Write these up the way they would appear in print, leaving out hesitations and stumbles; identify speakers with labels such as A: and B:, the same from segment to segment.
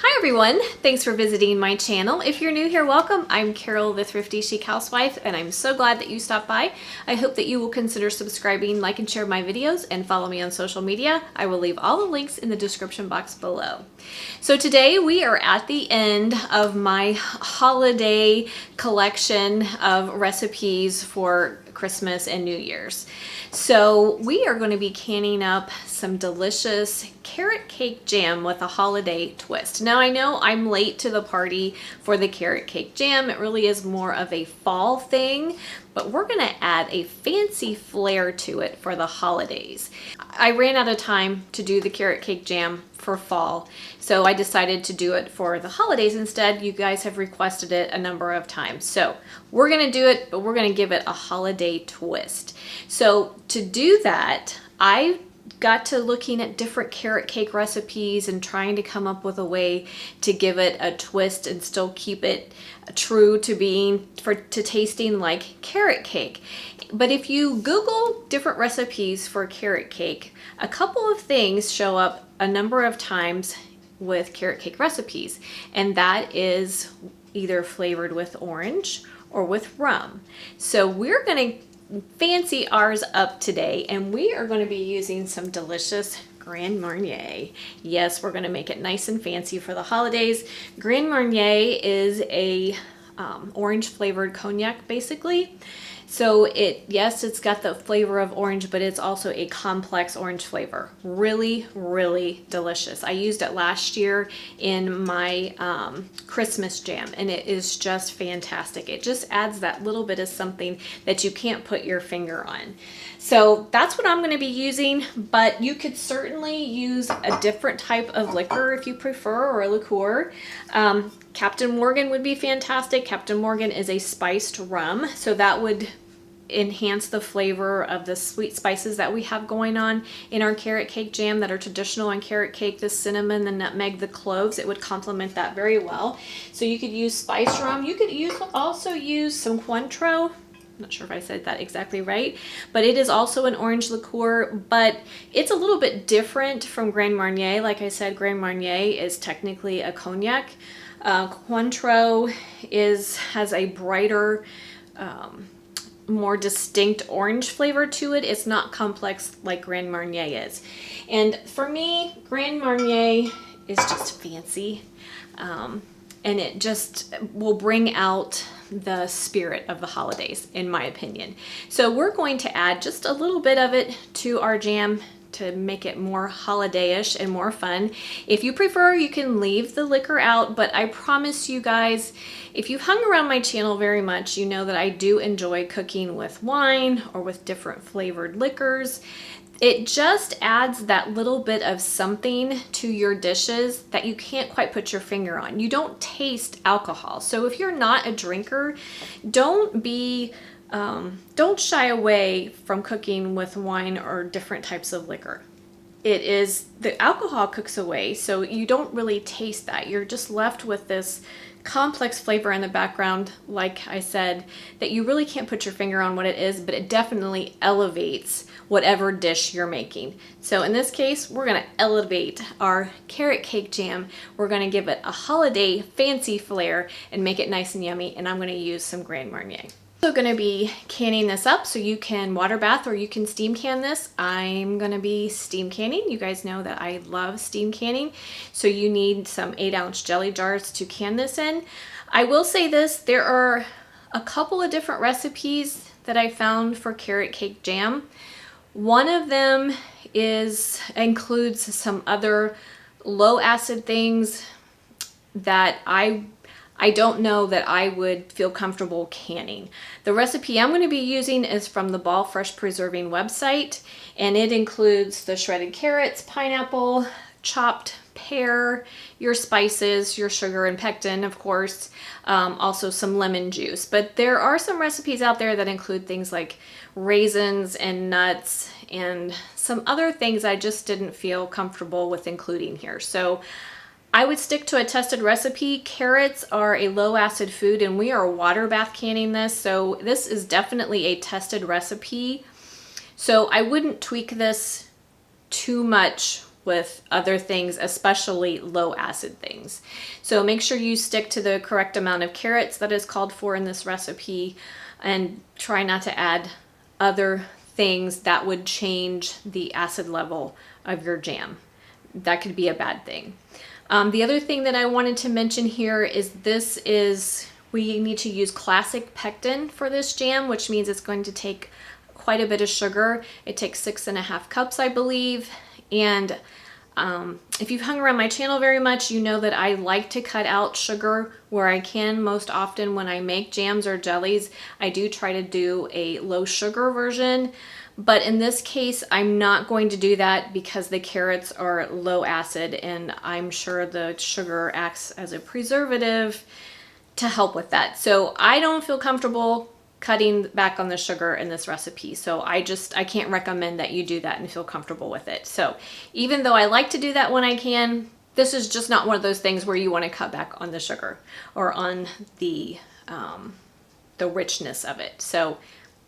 A: Hi everyone, thanks for visiting my channel. If you're new here, welcome. I'm Carol, the Thrifty Chic Housewife, and I'm so glad that you stopped by. I hope that you will consider subscribing, like and share my videos, and follow me on social media. I will leave all the links in the description box below. So today we are at the end of my holiday collection of recipes for Christmas and New Year's. So we are going to be canning up some delicious carrot cake jam with a holiday twist. Now I know I'm late to the party for the carrot cake jam. It really is more of a fall thing, but we're going to add a fancy flair to it for the holidays. I ran out of time to do the carrot cake jam for fall, so I decided to do it for the holidays instead. You guys have requested it a number of times, so we're going to do it, but we're going to give it a holiday twist. So to do that, I got to looking at different carrot cake recipes and trying to come up with a way to give it a twist and still keep it true to tasting like carrot cake. But if you Google different recipes for carrot cake, a couple of things show up a number of times with carrot cake recipes, and that is either flavored with orange or with rum. So we're going to fancy ours up today, and we are going to be using some delicious Gran Marnier. Yes, we're going to make it nice and fancy for the holidays. Gran Marnier is a orange flavored cognac basically. So yes, it's got the flavor of orange, but it's also a complex orange flavor. Really, really delicious. I used it last year in my Christmas jam, and it is just fantastic. It just adds that little bit of something that you can't put your finger on. So that's what I'm going to be using, but you could certainly use a different type of liquor if you prefer, or a liqueur. Captain Morgan would be fantastic. Captain Morgan is a spiced rum, so that would enhance the flavor of the sweet spices that we have going on in our carrot cake jam that are traditional on carrot cake. The cinnamon, the nutmeg, the cloves, it would complement that very well. So you could use spiced rum. You could also use some Cointreau. I'm not sure if I said that exactly right, but it is also an orange liqueur, but it's a little bit different from Gran Marnier. Like I said, Gran Marnier is technically a cognac. Cointreau has a brighter, more distinct orange flavor to it. It's not complex like Gran Marnier is. And for me, Gran Marnier is just fancy, and it just will bring out the spirit of the holidays, in my opinion. So we're going to add just a little bit of it to our jam to make it more holiday-ish and more fun. If you prefer, you can leave the liquor out, but I promise you guys, if you've hung around my channel very much, you know that I do enjoy cooking with wine or with different flavored liquors. It just adds that little bit of something to your dishes that you can't quite put your finger on. You don't taste alcohol. So if you're not a drinker, don't shy away from cooking with wine or different types of liquor. The alcohol cooks away, so you don't really taste that. You're just left with this complex flavor in the background, like I said, that you really can't put your finger on what it is, but it definitely elevates whatever dish you're making. So in this case, we're going to elevate our carrot cake jam. We're going to give it a holiday fancy flair and make it nice and yummy, and I'm going to use some Gran Marnier. Also going to be canning this up, so you can water bath or you can steam can this. I'm going to be steam canning. You guys know that I love steam canning, so you need some 8-ounce jelly jars to can this in. I will say this, there are a couple of different recipes that I found for carrot cake jam. One of them includes some other low acid things that I don't know that I would feel comfortable canning. The recipe I'm going to be using is from the Ball Fresh Preserving website, and it includes the shredded carrots, pineapple, chopped pear, your spices, your sugar and pectin, of course, also some lemon juice. But there are some recipes out there that include things like raisins and nuts and some other things I just didn't feel comfortable with including here. So I would stick to a tested recipe. Carrots are a low acid food, and we are water bath canning this, so this is definitely a tested recipe. So I wouldn't tweak this too much with other things, especially low acid things. So make sure you stick to the correct amount of carrots that is called for in this recipe, and try not to add other things that would change the acid level of your jam. That could be a bad thing. The other thing that I wanted to mention here is we need to use classic pectin for this jam, which means it's going to take quite a bit of sugar. It takes 6.5 cups, I believe. And if you've hung around my channel very much, you know that I like to cut out sugar where I can. Most often when I make jams or jellies, I do try to do a low sugar version. But in this case, I'm not going to do that because the carrots are low acid, and I'm sure the sugar acts as a preservative to help with that. So I don't feel comfortable cutting back on the sugar in this recipe. So I can't recommend that you do that and feel comfortable with it. So even though I like to do that when I can, this is just not one of those things where you want to cut back on the sugar or on the richness of it. So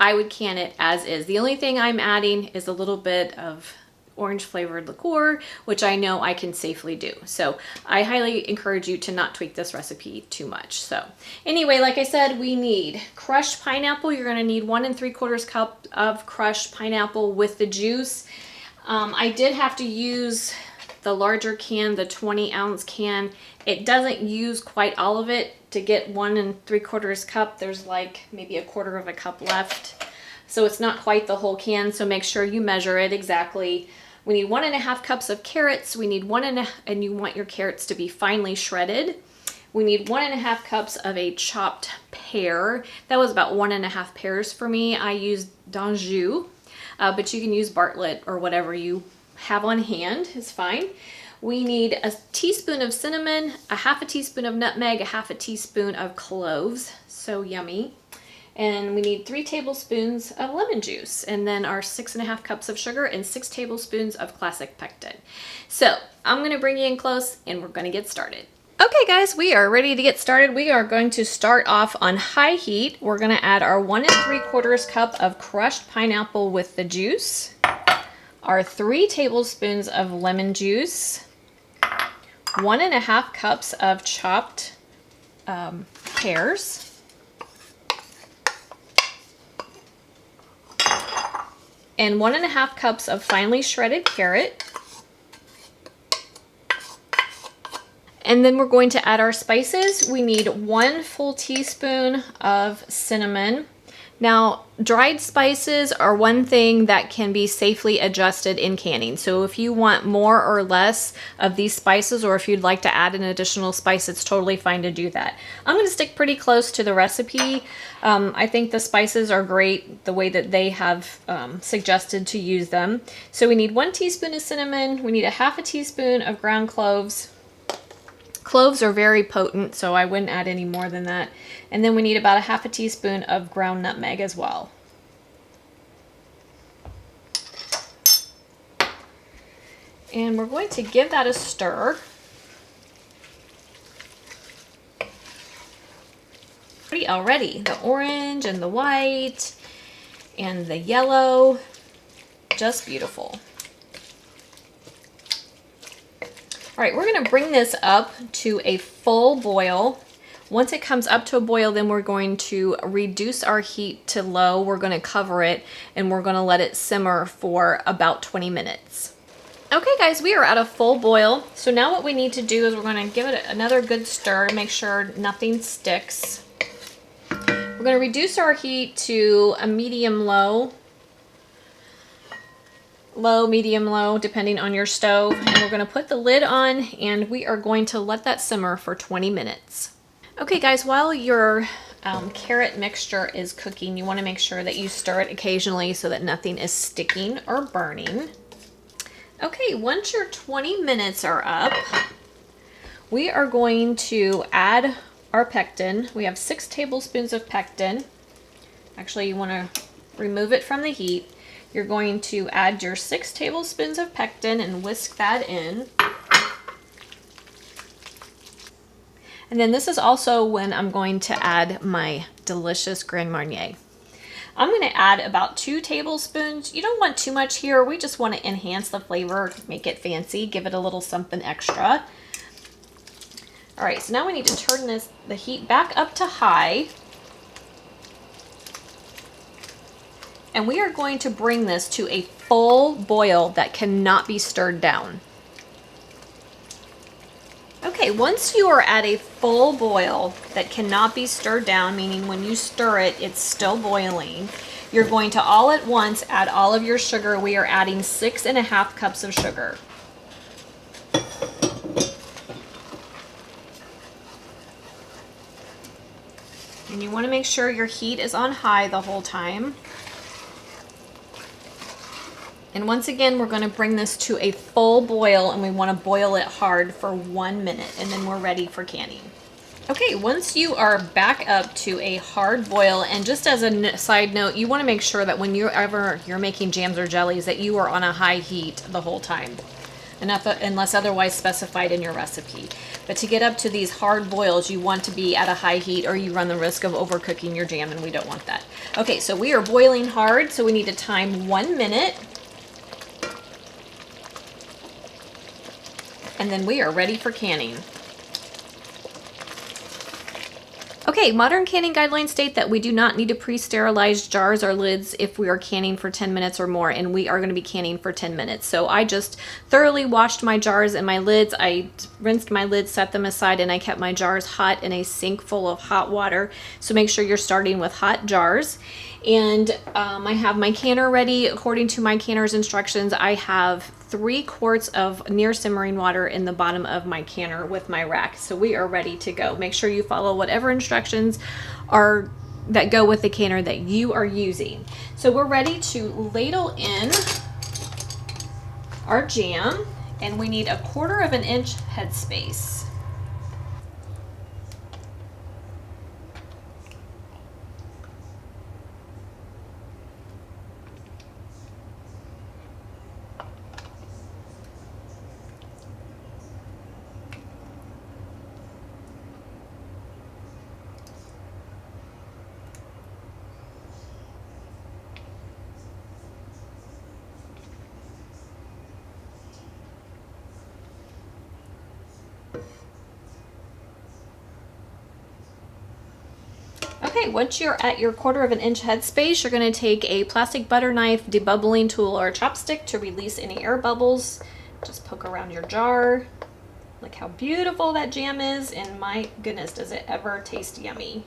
A: I would can it as is. The only thing I'm adding is a little bit of orange flavored liqueur, which I know I can safely do. So I highly encourage you to not tweak this recipe too much. So anyway, like I said, we need crushed pineapple. You're going to need 1 3/4 cup of crushed pineapple with the juice. I did have to use the larger can, the 20-ounce can. It doesn't use quite all of it. To get 1 3/4 cup, there's like maybe 1/4 cup left. So it's not quite the whole can, so make sure you measure it exactly. We need 1.5 cups of carrots. We need and you want your carrots to be finely shredded. We need 1.5 cups of a chopped pear. That was about 1.5 pears for me. I used d'Anjou, but you can use Bartlett or whatever you have on hand is fine. We need a teaspoon of cinnamon, 1/2 teaspoon of nutmeg, 1/2 teaspoon of cloves. So yummy. And we need 3 tablespoons of lemon juice, and then our 6.5 cups of sugar and 6 tablespoons of classic pectin. So I'm going to bring you in close and we're going to get started. Okay guys, we are ready to get started. We are going to start off on high heat. We're going to add our 1 3/4 cup of crushed pineapple with the juice, our 3 tablespoons of lemon juice, 1.5 cups of chopped pears, and 1.5 cups of finely shredded carrot. And then we're going to add our spices. We need 1 full teaspoon of cinnamon. Now, dried spices are one thing that can be safely adjusted in canning. So if you want more or less of these spices, or if you'd like to add an additional spice, it's totally fine to do that. I'm going to stick pretty close to the recipe. I think the spices are great the way that they have suggested to use them. So we need 1 teaspoon of cinnamon. We need 1/2 teaspoon of ground cloves. Cloves are very potent, so I wouldn't add any more than that. And then we need about 1/2 teaspoon of ground nutmeg as well. And we're going to give that a stir. Pretty already. The orange and the white and the yellow, just beautiful. All right, we're going to bring this up to a full boil. Once it comes up to a boil, then we're going to reduce our heat to low. We're going to cover it and we're going to let it simmer for about 20 minutes. Okay guys, we are at a full boil. So now what we need to do is we're going to give it another good stir to make sure nothing sticks. We're going to reduce our heat to a medium-low. Low, medium, low, depending on your stove. And we're going to put the lid on and we are going to let that simmer for 20 minutes. Okay guys, while your carrot mixture is cooking, you want to make sure that you stir it occasionally so that nothing is sticking or burning. Okay, once your 20 minutes are up, we are going to add our pectin. We have 6 tablespoons of pectin. Actually, you want to remove it from the heat. You're going to add your 6 tablespoons of pectin and whisk that in. And then this is also when I'm going to add my delicious Gran Marnier. I'm going to add about 2 tablespoons. You don't want too much here. We just want to enhance the flavor, make it fancy, give it a little something extra. All right, so now we need to turn the heat back up to high. And we are going to bring this to a full boil that cannot be stirred down. Okay, once you are at a full boil that cannot be stirred down, meaning when you stir it, it's still boiling, you're going to all at once add all of your sugar. We are adding 6½ cups of sugar. And you want to make sure your heat is on high the whole time. And once again, we're going to bring this to a full boil, and we want to boil it hard for 1 minute, and then we're ready for canning. Okay, once you are back up to a hard boil, and just as a side note, you want to make sure that when you're making jams or jellies that you are on a high heat the whole time, unless otherwise specified in your recipe. But to get up to these hard boils, you want to be at a high heat, or you run the risk of overcooking your jam, and we don't want that. Okay, so we are boiling hard, so we need to time 1 minute. And then we are ready for canning. Okay, modern canning guidelines state that we do not need to pre-sterilize jars or lids if we are canning for 10 minutes or more, and we are going to be canning for 10 minutes. So I just thoroughly washed my jars and my lids. I rinsed my lids, set them aside, and I kept my jars hot in a sink full of hot water. So make sure you're starting with hot jars. And I have my canner ready. According to my canner's instructions, I have 3 quarts of near simmering water in the bottom of my canner with my rack. So we are ready to go. Make sure you follow whatever instructions are that go with the canner that you are using. So we're ready to ladle in our jam, and we need 1/4 inch headspace. Okay, once you're at your 1/4 inch headspace, you're going to take a plastic butter knife, debubbling tool, or a chopstick to release any air bubbles. Just poke around your jar. Look how beautiful that jam is, and my goodness, does it ever taste yummy.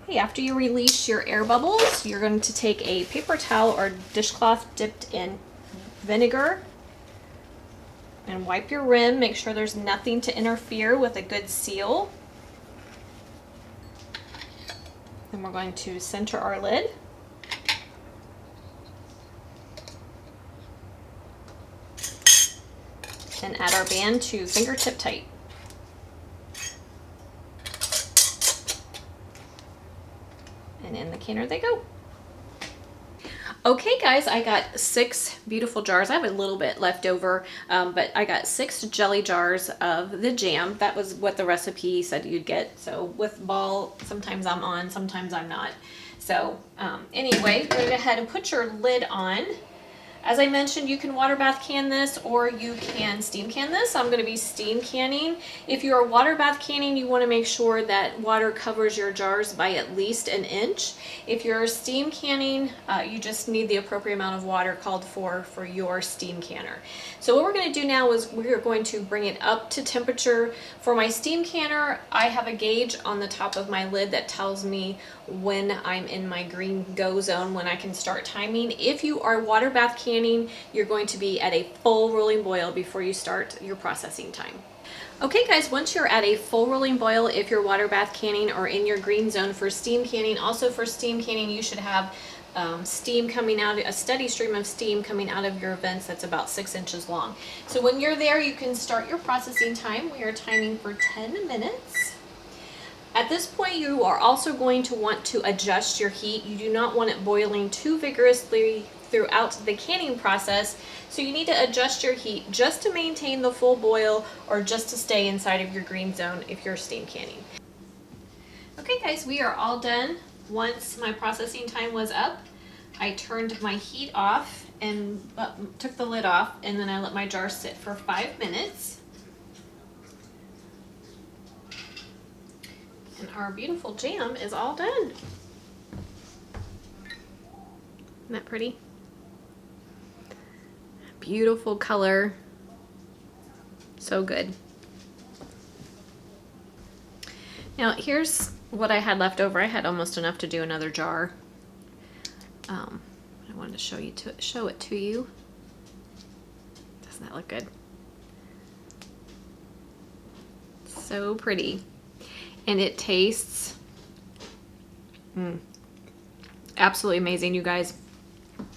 A: Okay, after you release your air bubbles, you're going to take a paper towel or dishcloth dipped in vinegar and wipe your rim. Make sure there's nothing to interfere with a good seal. Then we're going to center our lid. And add our band to fingertip tight. And in the canner they go. Okay guys, I got 6 beautiful jars. I have a little bit left over, but I got 6 jelly jars of the jam. That was what the recipe said you'd get. So with ball, sometimes I'm on, sometimes I'm not. So anyway, go ahead and put your lid on. As I mentioned, you can water bath can this, or you can steam can this. I'm going to be steam canning. If you're water bath canning, you want to make sure that water covers your jars by at least 1 inch. If you're steam canning, you just need the appropriate amount of water called for your steam canner. So what we're going to do now is we're going to bring it up to temperature. For my steam canner, I have a gauge on the top of my lid that tells me when I'm in my green go zone, when I can start timing. If you are water bath canning, you're going to be at a full rolling boil before you start your processing time. Okay guys, once you're at a full rolling boil, if you're water bath canning, or in your green zone for steam canning, also for steam canning you should have steam coming out, a steady stream of steam coming out of your vents that's about 6 inches long. So when you're there, you can start your processing time. We are timing for 10 minutes. At this point, you are also going to want to adjust your heat. You do not want it boiling too vigorously throughout the canning process, so you need to adjust your heat just to maintain the full boil, or just to stay inside of your green zone if you're steam canning. Okay guys, we are all done. Once my processing time was up, I turned my heat off and took the lid off, and then I let my jar sit for 5 minutes. And our beautiful jam is all done. Isn't that pretty? Beautiful color. So good. Now here's what I had left over. I had almost enough to do another jar. I wanted to show it to you. Doesn't that look good? So pretty. And it tastes absolutely amazing, you guys.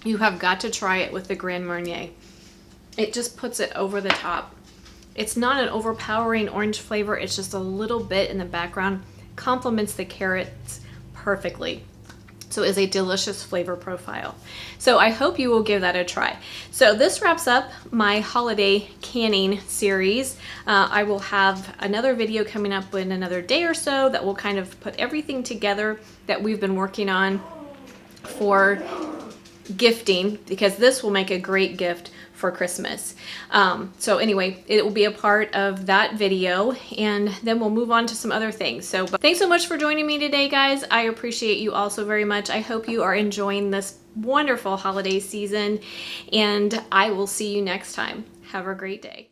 A: You have got to try it with the Gran Marnier. It just puts it over the top. It's not an overpowering orange flavor. It's just a little bit in the background. Complements the carrots perfectly. So it is a delicious flavor profile. So I hope you will give that a try. So this wraps up my holiday canning series. I will have another video coming up in another day or so that will kind of put everything together that we've been working on for gifting, because this will make a great gift for Christmas. So anyway, it will be a part of that video, and then we'll move on to some other things. So but thanks so much for joining me today, guys. I appreciate you all so very much. I hope you are enjoying this wonderful holiday season, and I will see you next time. Have a great day.